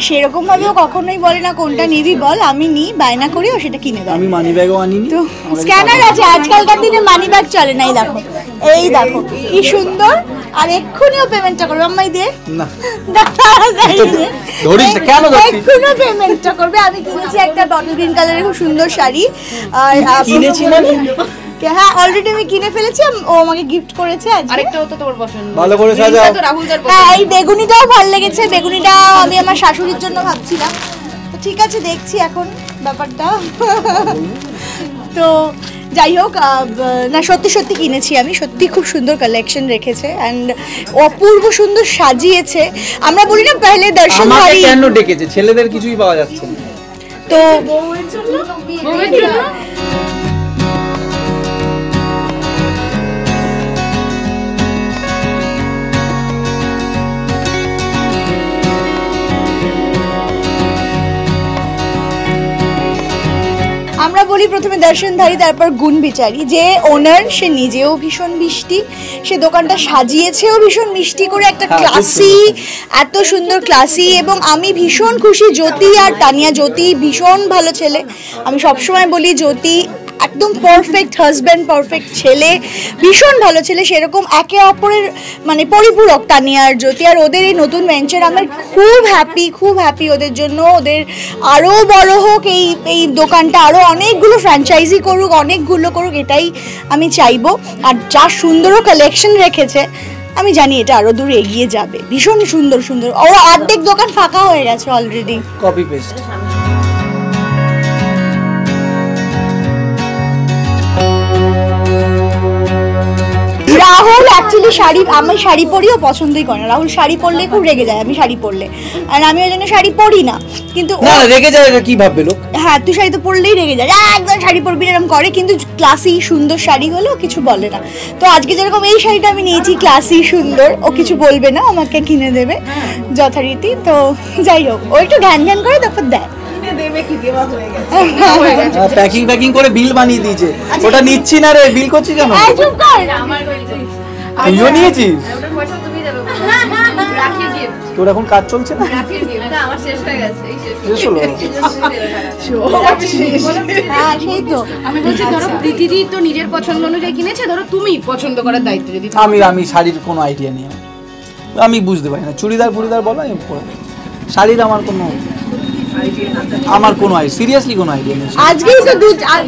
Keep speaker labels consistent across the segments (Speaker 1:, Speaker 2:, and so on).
Speaker 1: সেরকম ভাবেও কখনোই বলে না কোনটা নিবি বল, আমি নিই বায়না করি ও সেটা কিনে দেয়।
Speaker 2: আমি মানি ব্যাগও আনিনি,
Speaker 1: তো স্ক্যানার আছে, আজকালকার দিনে মানি ব্যাগ চলে না। এই দেখো কি সুন্দর, আর এক্ষুনিও পেমেন্টটা করবে। আম্মাই দিয়ে
Speaker 2: না
Speaker 1: ধরিস কেন, এক্ষুনিও পেমেন্টটা করবে। আমি কিনেছি একটা বটল গ্রিন কালারের খুব সুন্দর শাড়ি, আর
Speaker 2: কিনেছি না
Speaker 1: হ্যাঁ অলরেডি আমি কিনে ফেলেছি, ও আমাকে গিফট করেছে।
Speaker 3: আরেকটাও তো তোমার পছন্দ,
Speaker 2: ভালো করে সাজাও।
Speaker 1: হ্যাঁ এই বেগুনিটাও ভালো লেগেছে, বেগুনিটা আমি আমার শাশুড়ির জন্য ভাবছিলাম। তো ঠিক আছে দেখছি এখন ব্যাপারটা। তো যাই হোক, না সত্যি সত্যি কিনেছি আমি, সত্যি খুব সুন্দর কালেকশন রেখেছে অ্যান্ড অপূর্ব সুন্দর সাজিয়েছে। আমরা বলি না পহলে দর্শন
Speaker 2: আমাকে কেন ডেকেছে, ছেলেদের কিছুই পাওয়া যাচ্ছে না।
Speaker 1: তো আমরা বলি প্রথমে দর্শনধারী তারপর গুণ বিচারি। যে ওনার সে নিজেও ভীষণ মিষ্টি, সে দোকানটা সাজিয়েছেও ভীষণ মিষ্টি করে, একটা ক্লাসি, এত সুন্দর ক্লাসি। এবং আমি ভীষণ খুশি, জ্যোতি আর তানিয়া, জ্যোতি ভীষণ ভালো ছেলে। আমি সবসময় বলি জ্যোতি একদম পারফেক্ট হাজব্যান্ড, পারফেক্ট ছেলে, ভীষণ ভালো ছেলে। সেরকম একে অপরের মানে পরিপূরক তানিয়া আর জ্যোতি। আর ওদের এই নতুন ভেঞ্চার আমার খুব হ্যাপি ওদের জন্য। ওদের আরও বড় হোক এই দোকানটা, আরও অনেকগুলো ফ্র্যাঞ্চাইজি করুক, অনেকগুলো করুক, এটাই আমি চাইবো। আর যা সুন্দরও কালেকশন রেখেছে আমি জানি এটা আরও দূর এগিয়ে যাবে। ভীষণ সুন্দর সুন্দর, ওরা অর্ধেক দোকান ফাঁকা হয়ে গেছে already,
Speaker 2: copy paste.
Speaker 1: Rahul actually sari, আমি শাড়ি পরিও পছন্দই করে না। রাহুল শাড়ি পরলে খুব রেগে যায় আমি শাড়ি পরলে, আর আমি ওই জন্য শাড়ি পরি না। কিন্তু
Speaker 2: না রেগে যায়, এটা কি ভাববে লোক?
Speaker 1: হ্যাঁ তুই শাড়ি তো পরলেই রেগে যায়, একদম শাড়ি পরবি না এরকম করে। কিন্তু ক্লাসি সুন্দর শাড়ি হলেও কিছু বলে না। তো আজকে যেরকম এই শাড়িটা আমি নিয়েছি ক্লাসি সুন্দর, ও কিছু বলবে না, আমাকে কিনে দেবে যথারীতি। তো যাই হোক, ও একটু ধ্যান করে তারপর দেয়।
Speaker 2: প্যাকিং করে বিল বানিয়ে দিয়েছে, ওটা নিচ্ছি না রে, বিল করছিস কেন? তুইও নিয়েছিস? তোর এখন কাজ চলছে না? শেষ হলো?
Speaker 3: আমি বলছি ধরো প্রীতিদি তো নিজের পছন্দ অনুযায়ী কিনেছে, ধরো তুমি পছন্দ করার দায়িত্ব যদি।
Speaker 2: আমি শাড়ির কোনো আইডিয়া নেই, আমি বুঝতে পারি না। চুড়িদার বলো, শাড়ির আমার কোনো সিরিয়াসলি কোনো আইডিয়া নেই।
Speaker 1: আজকেই তো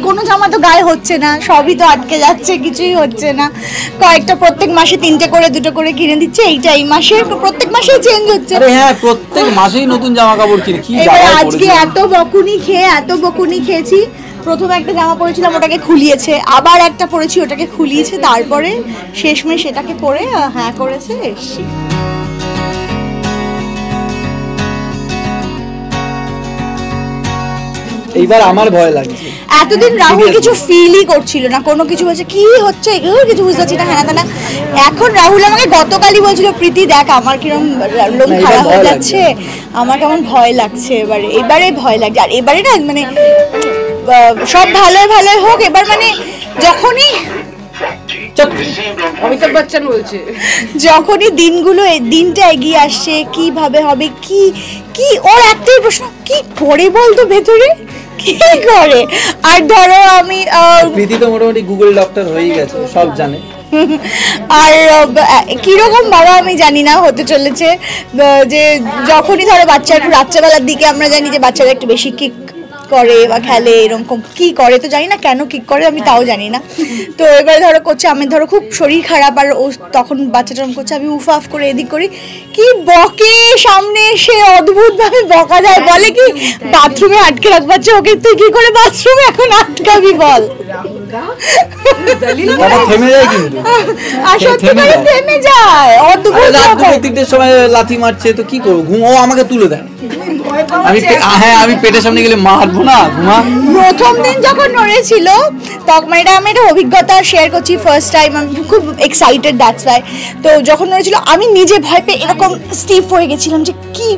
Speaker 1: কোনো জামা তো গায়ে হচ্ছে না, সবই তো আটকে যাচ্ছে, কিছুই হচ্ছে না। কয়েকটা প্রত্যেক মাসে 3টে করে 2টো করে কিনে দিচ্ছে, এইটা এই মাসে প্রত্যেক মাসেই চেঞ্জ হচ্ছে।
Speaker 2: আরে হ্যাঁ, প্রত্যেক মাসেই নতুন জামা কাপড় কিনে কি জামা পরেছি।
Speaker 1: আজকে এত বকুনি খেয়েছি। প্রথমে একটা জামা পরেছিলাম, ওটাকে খুলিয়েছে, আবার একটা পরেছি, ওটাকে খুলিয়েছে, তারপরে শেষমেশ সেটাকে পরে হ্যাঁ করেছে এসছি।
Speaker 2: এইবার আমার ভয় লাগছে।
Speaker 1: এতদিন রাহুল কিছু ফিলই করছিল না, কোনো কিছু হচ্ছে কি হচ্ছে এগুলো কিছু বুঝতে পারছি না, হ্যাঁ না। এখন রাহুল আমাকে গতকালই বলছিল প্রীতি দেখ আমার কিরম লোম খারাপ হয়ে যাচ্ছে, আমার কেমন ভয় লাগছে। এবারে ভয় লাগছে। আর এবারে না মানে সব ভালোই হোক, এবার মানে যখনই
Speaker 3: অমিতাভ বচ্চন বলছে,
Speaker 1: যখনই দিনটা এগিয়ে আসছে, কিভাবে হবে, কি ওর একটাই প্রশ্ন, কি করে বলতো ভেতরে কি করে। আর ধরো আমি
Speaker 2: প্রীতি তো মোটামুটি গুগল ডক্টর হয়ে গেছে, সব জানে।
Speaker 1: আর কিরকম বাবা আমি জানি না হতে চলেছে, যে যখনই ধরো বাচ্চা একটু রাত্রেবেলার দিকে, আমরা জানি যে বাচ্চারা একটু বেশি কিক করে বা খেলে, এরকম কি করে তো জানি না, কেন কিক করে আমি তাও জানি না। তো এবারে ধরো করছে, আমি ধরো খুব শরীর খারাপ, আর ও তখন বাচ্চাটা করছে, আমি উফ করে এদিক করি, কি বকে সামনে এসে, অদ্ভুতভাবে বকা যায়। বলে কি বাথরুমে আটকে রাখবা, ওকে তুই কি করে বাথরুমে এখন আটকাবি বল।
Speaker 2: থেমে যায় কিন্তু,
Speaker 1: আর সত্যি করে থেমে যায়। অদ্ভুত
Speaker 2: রাত 2-3টের সময় লাথি মারছে, তো কি করবো, ও আমাকে তুলে দেয়। আমি পেটের সামনে গেলে মারবো না, ঘুমা।
Speaker 1: প্রথম দিন যখন নড়েছিল তখন আমি একটা অভিজ্ঞতা শেয়ার করছি, ফার্স্ট টাইম, আমি খুব এক্সাইটেড, দ্যাটস ওয়াই। তো যখন নড়েছিল আমি নিজে ভয় পেয়ে এরকম স্টিফ হয়ে গেছিলাম, যে কি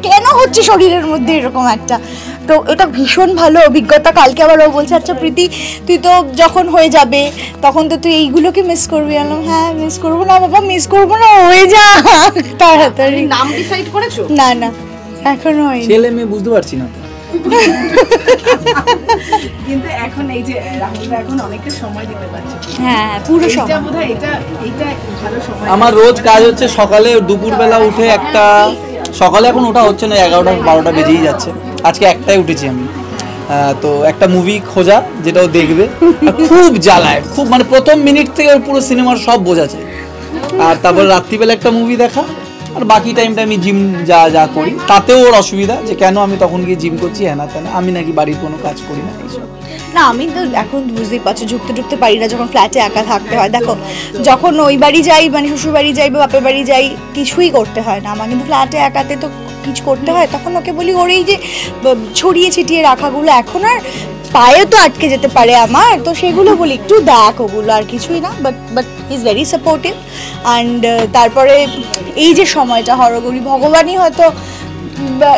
Speaker 1: কেন হচ্ছে শরীরের মধ্যে এরকম একটা। তো এটা ভীষণ ভালো অভিজ্ঞতা। কালকে আবার ও বলছে, আচ্ছা প্রীতি তুই তো যখন হয়ে যাবে তখন তো তুই এইগুলোকে মিস করবি। বললাম হ্যাঁ মিস করবো না বাবা, মিস করবো না, হয়ে যা তাড়াতাড়ি।
Speaker 3: নাম ডিসাইড করেছো?
Speaker 1: না এখনো হয়নি।
Speaker 2: ছেলে মেয়ে বুঝতে পারছি না তো।
Speaker 4: কিন্তু এখন এই যে রাহুলরা এখন অনেকটা সময় দিতে পারছে।
Speaker 1: হ্যাঁ পুরো সময়।
Speaker 4: এটা বোধহয় এটা ভালো সময়।
Speaker 2: আমার রোজ কাজ হচ্ছে সকালে দুপুরবেলা উঠে একটা, সকালে এখন ওঠা হচ্ছে না, 11টা 12টা বেজেই যাচ্ছে, আজকে একটাই উঠেছি আমি। তো একটা মুভি খোঁজা যেটা ও দেখবে, খুব জ্বালায়, খুব মানে প্রথম মিনিট থেকে পুরো সিনেমার সব বোঝাচ্ছে। আর তারপর রাত্রিবেলা একটা মুভি দেখা, আর বাকি টাইমটা আমি জিম যা করি, তাতেও ওর অসুবিধা যে কেন আমি তখন গিয়ে জিম করছি, হ্যাঁ না তেনা, আমি নাকি বাড়ির কোনো কাজ করি না এইসব।
Speaker 1: না আমি তো এখন বুঝতেই পারছো ঢুকতে পারি না, যখন ফ্ল্যাটে একা থাকতে হয়। দেখো যখন ওই বাড়ি যাই, মানে শ্বশুর বাড়ি যাই বা বাপের বাড়ি যাই, কিছুই করতে হয় না আমার, কিন্তু ফ্ল্যাটে একাতে তো কিছু করতে হয়। তখন ওকে বলি ওর এই যে ছড়িয়ে ছিটিয়ে রাখাগুলো এখন আর পায়ে তো আটকে যেতে পারে আমার, তো সেগুলো বলি একটু দেখ, ওগুলো আর কিছুই না। But is very supportive. And তারপরে এই যে সময়টা হরগৌরী ভগবানই হয়তো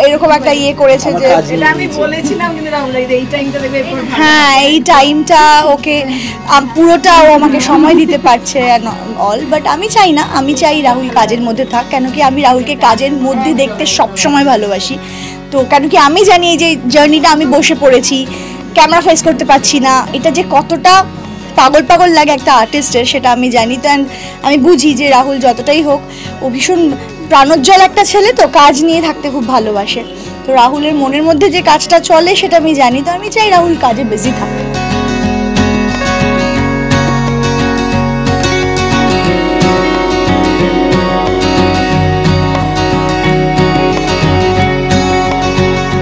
Speaker 1: এরকম একটা ইয়ে করেছে যে
Speaker 4: এটা আমি বলেছিলাম, কিন্তু রাহুল এই টাইমটা দেবে এরপর।
Speaker 1: হ্যাঁ এই টাইমটা ওকে পুরোটা ও আমাকে সময় দিতে পারছে অল। বাট আমি চাই না, আমি চাই রাহুল কাজের মধ্যে থাক, কেন কি আমি রাহুলকে কাজের মধ্যে দেখতে সবসময় ভালোবাসি। তো কেন কি আমি জানি এই যে জার্নিটা আমি বসে পড়েছি, ক্যামেরা ফেস করতে পারছি না, এটা যে কতটা পাগল লাগে একটা আর্টিস্টের, সেটা আমি জানি। তো আমি বুঝি যে রাহুল যতটাই হোক ও ভীষণ প্রাণোজ্জ্বল একটা ছেলে, তো কাজ নিয়ে থাকতে খুব ভালোবাসে। তো রাহুলের মনের মধ্যে যে কাজটা চলে সেটা আমি জানি, তো আমি চাই রাহুল কাজে বিজি থাকে।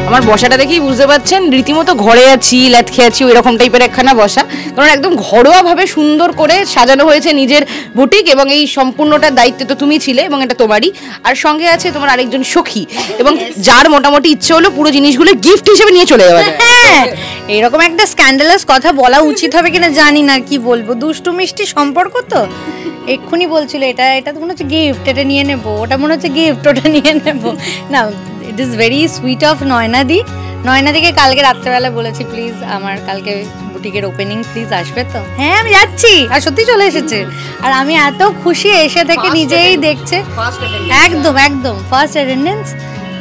Speaker 3: আমার বসাটা দেখেই বুঝতে পারছেন রীতিমতো ঘরে আছি, ল্যাট খেয়ে আছি, ওই রকম টাইপের একখানা বসা। কারণ একদম ঘরোয়াভাবে সুন্দর করে সাজানো হয়েছে নিজের বুটিক, এবং এই সম্পূর্ণটার দায়িত্ব তো তুমি ছিলে এবং এটা তোমারই। আর সঙ্গে আছে তোমার আরেকজন সখী, এবং যার মোটামুটি ইচ্ছে হলো পুরো জিনিসগুলো গিফট হিসেবে নিয়ে চলে যাওয়া যায়।
Speaker 5: হ্যাঁ এরকম একটা স্ক্যান্ডালাস কথা বলা উচিত হবে কিনা জানি না, কি বলবো, দুষ্টু মিষ্টি সম্পর্ক তো। এক্ষুনি বলছিল এটা তো মনে হচ্ছে গিফট, এটা নিয়ে নেবো, ওটা মনে হচ্ছে গিফট, ওটা নিয়ে নেবো না। It is very sweet of নয়নাদিকে কালকে রাত্রেবেলা বলেছি প্লিজ আমার কালকে বুটিকের ওপেনিং প্লিজ আসবে তো। হ্যাঁ আমি যাচ্ছি, আর সত্যি চলে এসেছে। আর আমি এত খুশি, এসে থেকে নিজেই দেখছে, একদম ফার্স্ট অ্যাটেন্ডেন্স।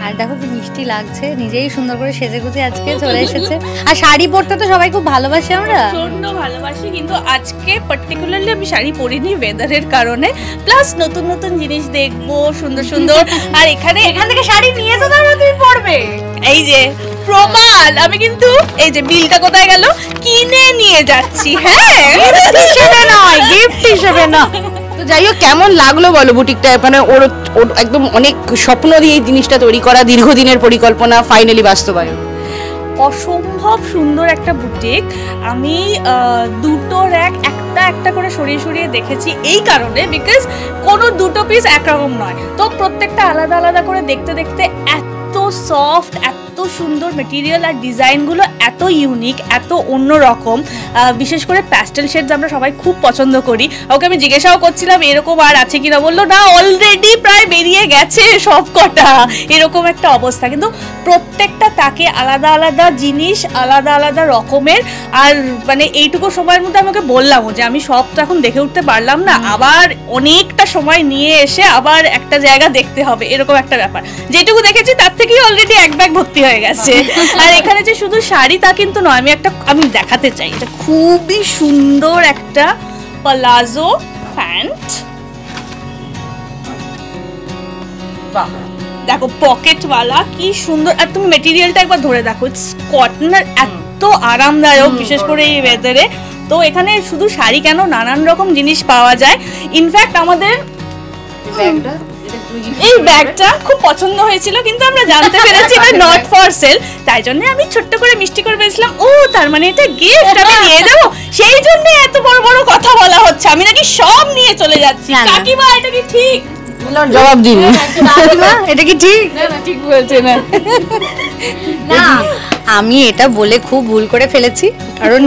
Speaker 5: আর দেখো কি মিষ্টি লাগছে, নিজেই সুন্দর করে সেজে গুজে আজকে চলে এসেছে। আর শাড়ি পরতে তো সবাই খুব ভালোবাসে, আমরা
Speaker 6: প্রচন্ড ভালোবাসি, কিন্তু আজকে পার্টিকুলারলি আমি শাড়ি পরিনি ওয়েদারের কারণে, প্লাস নতুন নতুন জিনিস দেখবো সুন্দর। আর এখান থেকে শাড়ি নিয়ে তো তারপর তুমি পরবে, এই যে প্রমাণ। আমি কিন্তু এই যে বিলটা কোথায় গেল, কিনে নিয়ে যাচ্ছি। হ্যাঁ
Speaker 5: গিফট হিসেবে না।
Speaker 3: তো যাই হোক, কেমন লাগলো বলো বুটিকটা? মানে ওর একদম অনেক স্বপ্ন দিয়ে এই জিনিসটা তৈরি করা, দীর্ঘদিনের পরিকল্পনা ফাইনালি বাস্তবায়ন।
Speaker 6: অসম্ভব সুন্দর একটা বুটিক। আমি দুটো র্যাক একটা করে সরিয়ে দেখেছি এই কারণে, বিকজ কোনো দুটো পিস একরকম নয়, তো প্রত্যেকটা আলাদা করে দেখতে এত সফট, এত সুন্দর মেটেরিয়াল, আর ডিজাইনগুলো এত ইউনিক, এত অন্যরকম। বিশেষ করে প্যাস্টেল শেডস আমরা সবাই খুব পছন্দ করি। ওকে আমি জিজ্ঞাসাও করছিলাম এরকম আর আছে কিনা, বললো না অলরেডি প্রায় বেরিয়ে গেছে সব কটা, এরকম একটা অবস্থা। কিন্তু প্রত্যেকটা তাকে আলাদা জিনিস, আলাদা রকমের। আর মানে এইটুকু সময়ের মধ্যে আমাকে বললাম যে আমি সব তো এখন দেখে উঠতে পারলাম না, আবার অনেকটা সময় নিয়ে এসে আবার একটা জায়গা দেখতে হবে, এরকম একটা ব্যাপার। যেটুকু দেখেছি তার থেকেই অলরেডি এক ব্যাগ ভর্তি হয়ে গেছে। আর এখানে যে শুধু শাড়ি তা কিন্তু নয়, আমি দেখাতে চাই, এটা খুবই সুন্দর একটা প্লাজো প্যান্ট। দেখো পকেটওয়ালা, কি সুন্দর। আর তুমি মেটেরিয়ালটা একবার ধরে দেখো, ইটস কটন, আর এত আরামদায়ক, বিশেষ করে এই ওয়েদারে। তো এখানে শুধু শাড়ি কেন, নানান রকম জিনিস পাওয়া যায়। ইনফ্যাক্ট আমাদের এই ব্যাগটা খুব পছন্দ হয়েছিল, কিন্তু আমরা জানতে পেরেছি এটা নট ফর সেল, তাই জন্য আমি ছোট্ট করে মিষ্টি করে বলেছিলাম, ও তার মানে এটা গিফট, আমি নিয়ে যাবো। সেই জন্য এত বড় কথা বলা হচ্ছে, আমি নাকি সব নিয়ে চলে যাচ্ছি। কাকিমা এটা কি ঠিক?
Speaker 3: জবাব দিন,
Speaker 5: এটা কি ঠিক?
Speaker 3: ঠিক বলছে না।
Speaker 5: আমি এটা বলে খুব ভুল করে ফেলেছি, কারণ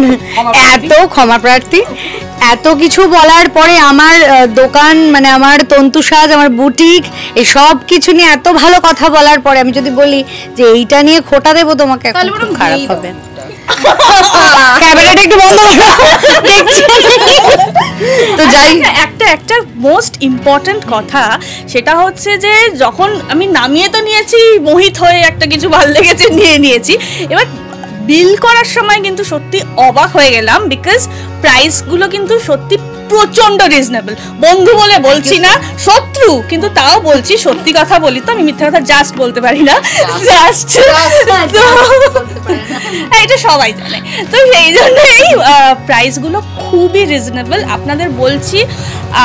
Speaker 5: এত ক্ষমা প্রার্থী। এত কিছু বলার পরে আমার দোকান, মানে আমার তন্তু সাজ, আমার বুটিক, এই সব কিছু নিয়ে এত ভালো কথা বলার পরে আমি যদি বলি যে এইটা নিয়ে খোটা দেবো তোমাকে, খুব খারাপ হবে। ক্যামেরাটা একটু বন্ধ করো, দেখছি।
Speaker 6: তো যাই একটা মোস্ট ইম্পর্ট্যান্ট কথা, সেটা হচ্ছে যে যখন আমি নামিয়ে তো নিয়েছি, মোহিত হয়ে একটা কিছু ভালো লেগেছে নিয়েছি, এবার বিল করার সময় কিন্তু সত্যি অবাক হয়ে গেলাম, বিকজ প্রাইসগুলো কিন্তু সত্যি প্রচন্ড রিজনেবল। বন্ধু বলে বলছি না, শত্রু, কিন্তু তাও বলছি, সত্যি কথা বলি তো, আমি মিথ্যা কথা জাস্ট বলতে পারি না, জাস্ট এটা সবাই জানে। তো সেই জন্যই প্রাইসগুলো খুবই রিজনেবল। আপনাদের বলছি,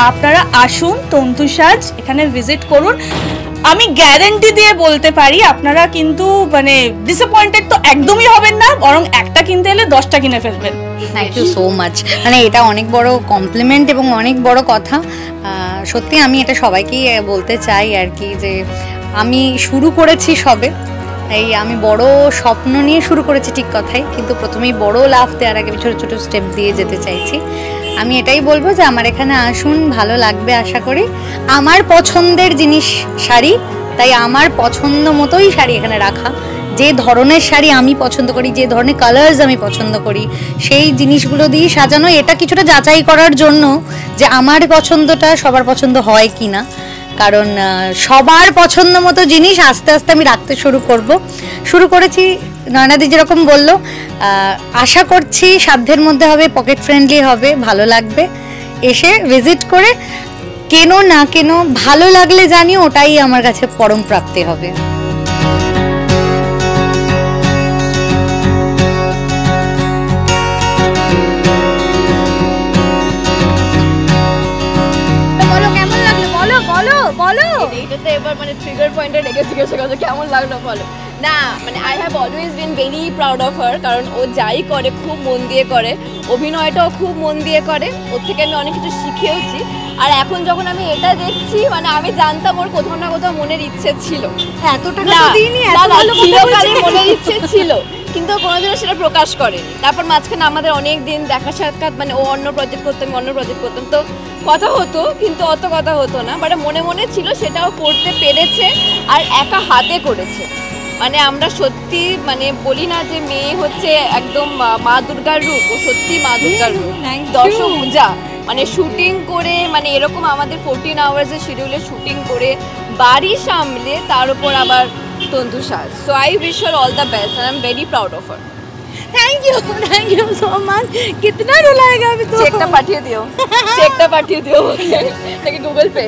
Speaker 6: আপনারা আসুন তন্তুসাজ, এখানে ভিজিট করুন। আমি গ্যারান্টি দিয়ে বলতে পারি আপনারা কিন্তু মানে ডিসঅ্যাপয়েন্টেড তো একদমই হবেন না, বরং একটা কিনতে এলে 10টা কিনে ফেলবেন।
Speaker 5: Thank you so much. মানে এটা অনেক বড় কমপ্লিমেন্ট এবং অনেক বড় কথা। সত্যি আমি এটা সবাইকেই বলতে চাই আর কি, যে আমি শুরু করেছি সবে, এই আমি বড় স্বপ্ন নিয়ে শুরু করেছি ঠিক কথাই, কিন্তু প্রথমেই বড় লাফ দেওয়ার আগে ছোটো ছোটো স্টেপ দিয়ে যেতে চাইছি। আমি এটাই বলবো যে আমার এখানে আসুন, ভালো লাগবে আশা করি। আমার পছন্দের জিনিস শাড়ি, তাই আমার পছন্দ মতোই শাড়ি এখানে রাখা। যে ধরনের শাড়ি আমি পছন্দ করি, যে ধরনের কালার্স আমি পছন্দ করি, সেই জিনিসগুলো দিয়ে সাজানো। এটা কিছুটা যাচাই করার জন্য যে আমার পছন্দটা সবার পছন্দ হয় কি না, কারণ সবার পছন্দ মতো জিনিস আস্তে আস্তে আমি রাখতে শুরু করেছি। নয়নাদি যেরকম বললো, আশা করছি সাধ্যের মধ্যে হবে, পকেট ফ্রেন্ডলি হবে, ভালো লাগবে। এসে ভিজিট করে কেনো না কেনো, ভালো লাগলে জানি ওটাই আমার কাছে পরম প্রাপ্তি হবে।
Speaker 7: এইটাতে এবার মানে ট্রিগার পয়েন্টে রেখে জিজ্ঞাসা করছে কেমন লাগলো বলো। না মানে I have always been very proud of হার, কারণ ও যাই করে খুব মন দিয়ে করে, অভিনয়টাও খুব মন দিয়ে করে, ওর থেকে আমি অনেক কিছু শিখেওছি। আর এখন যখন আমি এটা দেখছি, মানে আমি জানতাম ওর কোথাও না কোথাও মনের ইচ্ছে ছিল, চিরকালই মনের ইচ্ছে ছিল, কিন্তু কোনোদিনও সেটা প্রকাশ করেনি। তারপর মাঝখানে আমাদের অনেক দিন দেখা সাক্ষাৎ, মানে ও অন্য প্রজেক্ট করতাম, অন্য প্রজেক্ট করতাম, তো কথা হতো কিন্তু অত কথা হতো না, বাট মনে মনে ছিল, সেটাও করতে পেরেছে আর একা হাতে করেছে। মানে আমরা সত্যি মানে বলি না যে মেয়ে হচ্ছে একদম মা দুর্গার রূপ, ও সত্যি মা দুর্গার রূপ, দশভুজা। মানে শুটিং করে, মানে এরকম আমাদের 14 আওয়ার্সের শিডিউলে শুটিং করে, বাড়ি সামলে, তার উপর আবার তন্তুসাজ। So I wish her all the best and I am very proud of her.
Speaker 1: Thank you so much. कितना रुलाएगा अभी तो?
Speaker 7: चेकটা पाठिए दियो लेकिन गूगल पे।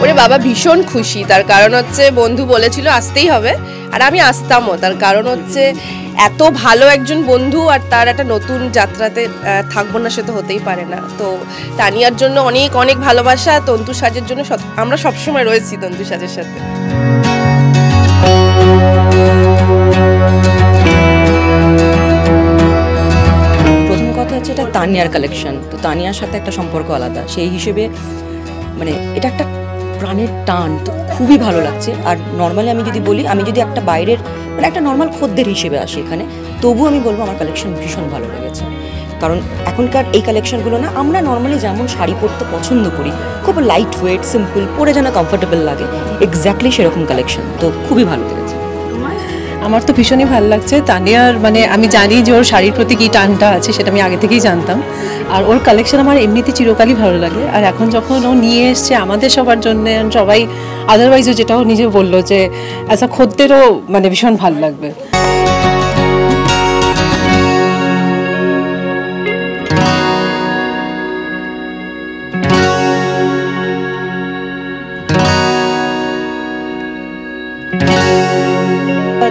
Speaker 8: ওরে বাবা ভীষণ খুশি, তার কারণ হচ্ছে বন্ধু বলেছিল আসতেই হবে, আর আমি আসতামও। তার কারণ হচ্ছে এত ভালো একজন বন্ধু, আর তার একটা নতুন যাত্রাতে থাকবো না, সে তো হতেই পারে না। তো তানিয়ার জন্য অনেক অনেক ভালোবাসা, তন্তুসাজের জন্য আমরা সবসময় রয়েছি তন্তুসাজের সাথে।
Speaker 9: প্রথম কথা হচ্ছে এটা তানিয়ার কালেকশন, তো তানিয়ার সাথে একটা সম্পর্ক আলাদা, সেই হিসেবে মানে এটা একটা প্রাণের টান, তো খুবই ভালো লাগছে। আর নর্মালি আমি যদি বলি, আমি যদি একটা বাইরের মানে একটা নর্মাল খদ্দের হিসেবে আসি এখানে, তবু আমি বলবো আমার কালেকশন ভীষণ ভালো লেগেছে। কারণ এখনকার এই কালেকশনগুলো না, আমরা নর্মালি যেমন শাড়ি পরতে পছন্দ করি, খুব লাইট ওয়েট সিম্পল, পরে যেন কমফোর্টেবল লাগে, এক্স্যাক্টলি সেরকম কালেকশন, তো খুবই ভালো লেগেছে।
Speaker 10: আমার তো ভীষণই ভালো লাগছে। তানিয়ার মানে আমি জানি যে ওর শাড়ির প্রতি কী টানটা আছে, সেটা আমি আগে থেকেই জানতাম। আর ওর কালেকশন আমার এমনিতে চিরকালই ভালো লাগে। আর এখন যখন ও নিয়ে এসছে আমাদের সবার জন্য, সবাই আদারওয়াইজও যেটা ও নিজে বললো যে অ্যাজ আ খদ্দেরও মানে ভীষণ ভালো লাগবে।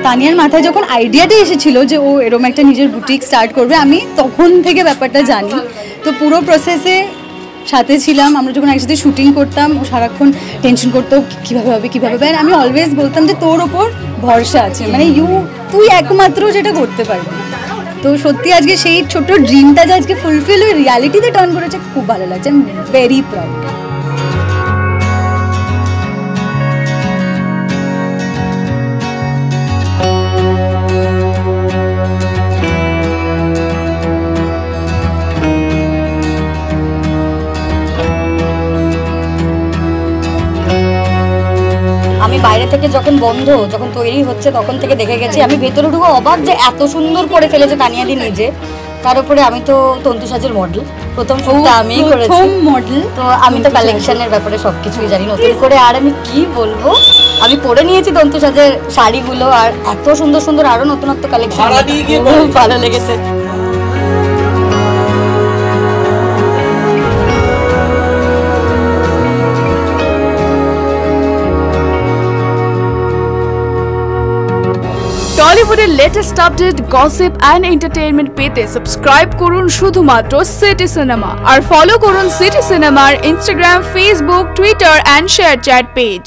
Speaker 1: তানিয়ার মাথায় যখন আইডিয়াটা এসেছিল যে ও এরকম একটা নিজের বুটিক স্টার্ট করবে, আমি তখন থেকে ব্যাপারটা জানি। তো পুরো প্রসেসে সাথে ছিলাম, আমরা যখন একসাথে শুটিং করতাম, ও সারাক্ষণ টেনশন করতো কীভাবে হবে কীভাবে হবে। আমি অলওয়েজ বলতাম যে তোর ওপর ভরসা আছে, মানে তুই একমাত্র যেটা করতে পারবি। তো সত্যি আজকে সেই ছোট ড্রিমটা যে আজকে ফুলফিল হয়ে রিয়ালিটিতে টার্ন করেছে, খুব ভালো লাগছে। I am very proud.
Speaker 11: থেকে যখন তৈরি হচ্ছে তখন থেকে দেখে গেছি। আমি ভেতরে ঢুকে অবাক যে এত সুন্দর করে ফেলেছে তানিয়াদি নিজে। তার উপরে আমি তো তন্তু সাজের মডেল, প্রথম শুটটা আমিই করেছি মডেল, তো আমি তো কালেকশনের ব্যাপারে সবকিছুই জানি নতুন করে। আর আমি কি বলবো, আমি পরে নিয়েছি তন্তু সাজের শাড়িগুলো, আর এত সুন্দর সুন্দর আরো নতুনত্ব কালেকশন, খুব ভালো লেগেছে।
Speaker 12: টলিউডের latest update, gossip and entertainment পেতে সাবস্ক্রাইব করুন শুধুমাত্র সিটি সিনেমা, আর ফলো করুন সিটি সিনেমার Instagram, Facebook, Twitter and ShareChat page.